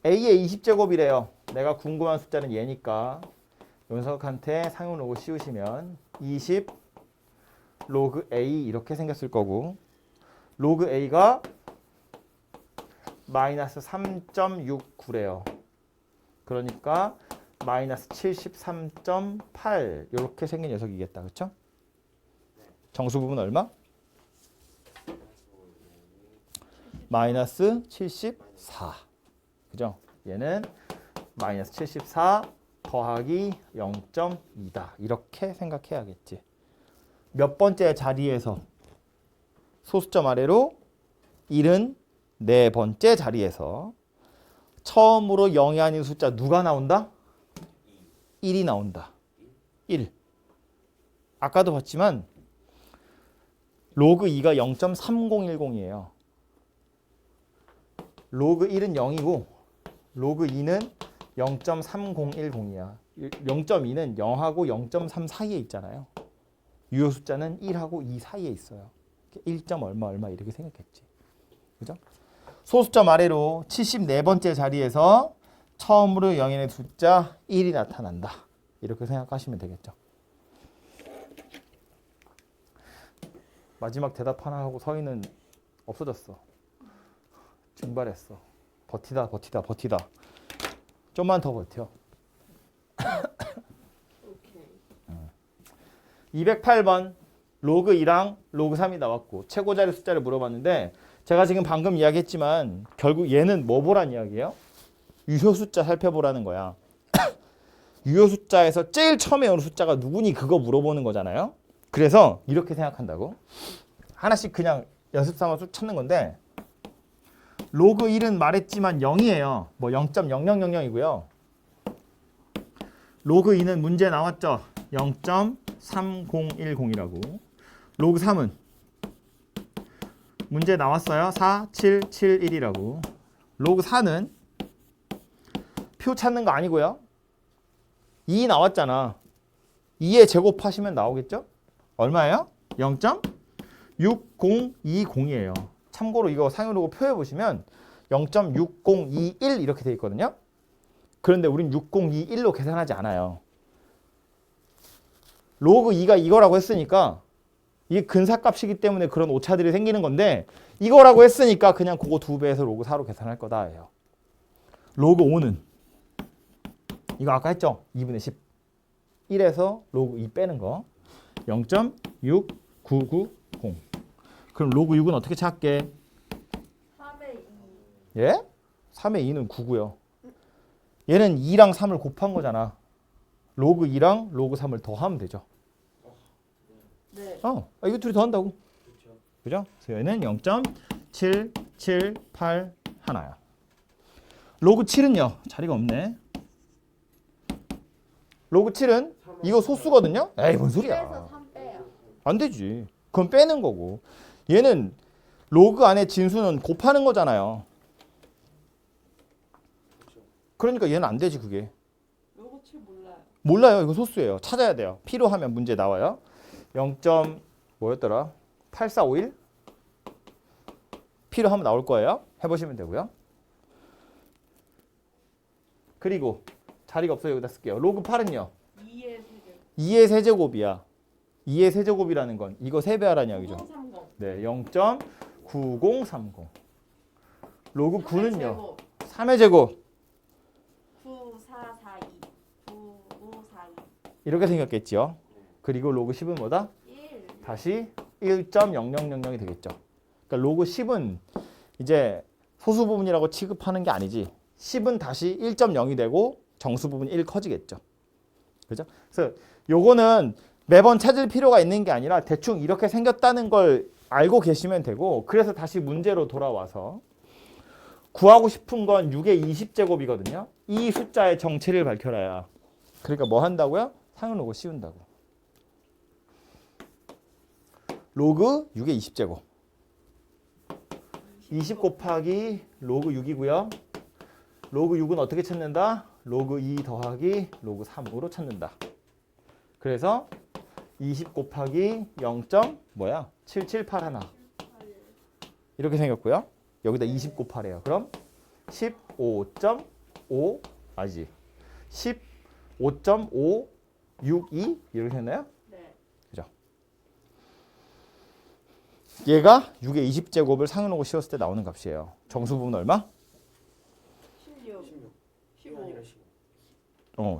A의 20제곱이래요. 내가 궁금한 숫자는 얘니까 윤석한테 상용 로그 씌우시면 20 로그 A 이렇게 생겼을 거고 로그 A가 마이너스 3.69래요. 그러니까 마이너스 73.8 이렇게 생긴 녀석이겠다. 그렇죠? 정수 부분 얼마? 마이너스 74. 그죠? 얘는 마이너스 74 더하기 0.2다. 이렇게 생각해야겠지. 몇 번째 자리에서 소수점 아래로 74번째 자리에서 처음으로 0이 아닌 숫자 누가 나온다? 1이 나온다. 1. 아까도 봤지만 로그 2가 0.3010이에요. 로그 1은 0이고 로그 2는 0.3010이야. 0.2는 0하고 0.3 사이에 있잖아요. 유효 숫자는 1하고 2 사이에 있어요. 1. 얼마 얼마 이렇게 생각했지. 그죠? 소수점 아래로 74번째 자리에서 처음으로 0인의 숫자 1이 나타난다. 이렇게 생각하시면 되겠죠. 마지막 대답 하나 하고 서희는 없어졌어. 증발했어. 버티다. 좀만 더 버텨. 208번 로그 2랑 로그 3이 나왔고 최고 자리 숫자를 물어봤는데 제가 지금 방금 이야기했지만 결국 얘는 뭐 보란 이야기예요? 유효 숫자 살펴보라는 거야. 유효 숫자에서 제일 처음에 오는 숫자가 누구니 그거 물어보는 거잖아요. 그래서 이렇게 생각한다고. 하나씩 그냥 연습 삼아서 쭉 찾는 건데 로그 1은 말했지만 0이에요. 뭐 0.0000이고요. 로그 2는 문제 나왔죠. 0.3010이라고. 로그 3은 문제 나왔어요. 4771이라고. 로그 4는 표 찾는 거 아니고요. 2 나왔잖아. 2에 제곱하시면 나오겠죠? 얼마예요? 0.6020이에요. 참고로 이거 상용 로그 표에 보시면 0.6021 이렇게 돼 있거든요. 그런데 우린 6021로 계산하지 않아요. 로그 2가 이거라고 했으니까 이게 근사값이기 때문에 그런 오차들이 생기는 건데 이거라고 했으니까 그냥 그거 2배에서 로그 4로 계산할 거다 예요. 로그 5는 이거 아까 했죠? 2분의 10. 1에서 로그 2 빼는 거 0.6990. 그럼 로그 6은 어떻게 찾게? 3의 2. 예? 3의 2는 9고요. 얘는 2랑 3을 곱한 거잖아. 로그 2랑 로그 3을 더하면 되죠. 네. 이거 둘이 더한다고. 그죠? 그래서 얘는 0.778 하나야. 로그 7은요. 자리가 없네. 로그 7은 이거 소수거든요. 에이 뭔 소리야. 7에서 3 빼요. 안 되지. 그건 빼는 거고 얘는 로그 안에 진수는 곱하는 거잖아요. 그러니까 얘는 안 되지 그게. 로고 7 몰라요. 몰라요. 이거 소수예요. 찾아야 돼요. 필요하면 문제 나와요. 0. 뭐였더라? 8451? 필요하면 나올 거예요. 해보시면 되고요. 그리고 자리가 없어요. 여기다 쓸게요. 로그 8은요. 2의 세제곱. 2의 세제곱이야. 2의 세제곱이라는 건 이거 3배 하라는 이야기죠. 9030. 네, 0.9030. 로그 9는요. 3의 3의 제곱. 9442. 9542. 이렇게 생겼겠죠. 그리고 로그 10은 뭐다? 1. 다시 1.0000이 되겠죠. 그러니까 로그 10은 이제 소수 부분이라고 취급하는 게 아니지. 10은 다시 1.0이 되고 정수 부분이 1 커지겠죠. 그죠? 그래서 요거는 매번 찾을 필요가 있는 게 아니라 대충 이렇게 생겼다는 걸 알고 계시면 되고 그래서 다시 문제로 돌아와서 구하고 싶은 건 6의 20제곱이거든요. 이 숫자의 정체를 밝혀라야. 그러니까 뭐 한다고요? 상응로그 씌운다고. 로그 6의 20제곱. 20 곱하기 로그 6이고요. 로그 6은 어떻게 찾는다? 로그 2 더하기 로그 3으로 찾는다. 그래서 20 곱하기 0.778 이렇게 생겼고요. 여기다 20 곱하래요. 그럼 15.5 아니지. 15.562 이렇게 했나요? 네. 그죠? 얘가 6의 20제곱을 상응로그 씌웠을 때 나오는 값이에요. 정수 부분 얼마? 16. 15.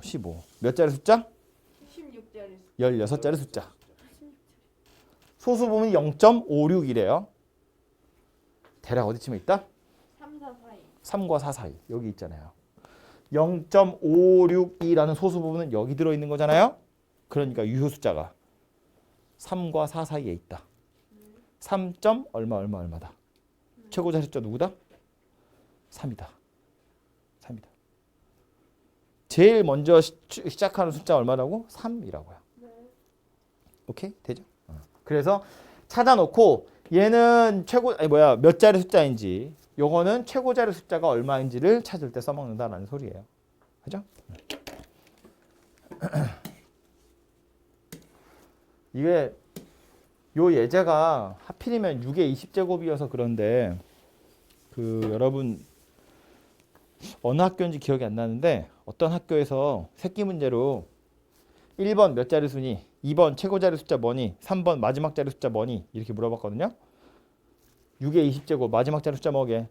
15. 몇 자리 숫자? 16짜리. 16자리 숫자. 소수 부분이 0.56이래요. 대략 어디쯤에 있다? 3, 4, 4. 3과 4 사이. 여기 있잖아요. 0.562라는 소수 부분은 여기 들어있는 거잖아요. 그러니까 유효 숫자가 3과 4 사이에 있다. 3. 얼마다. 최고자 숫자 누구다? 3이다. 3이다. 제일 먼저 시작하는 숫자 얼마라고? 3이라고요. 네. 오케이? 되죠? 그래서 찾아놓고 얘는 몇 자리 숫자인지 요거는 최고자리 숫자가 얼마인지를 찾을 때 써먹는다라는 소리예요. 그죠? 이게 요 예제가 하필이면 6의 20제곱이어서 그런데 여러분 어느 학교인지 기억이 안 나는데 어떤 학교에서 새끼 문제로 1번 몇 자리 수니, 2번 최고자리 숫자 뭐니, 3번 마지막 자리 숫자 뭐니 이렇게 물어봤거든요. 6의 20제곱 마지막 자리 숫자 뭐게?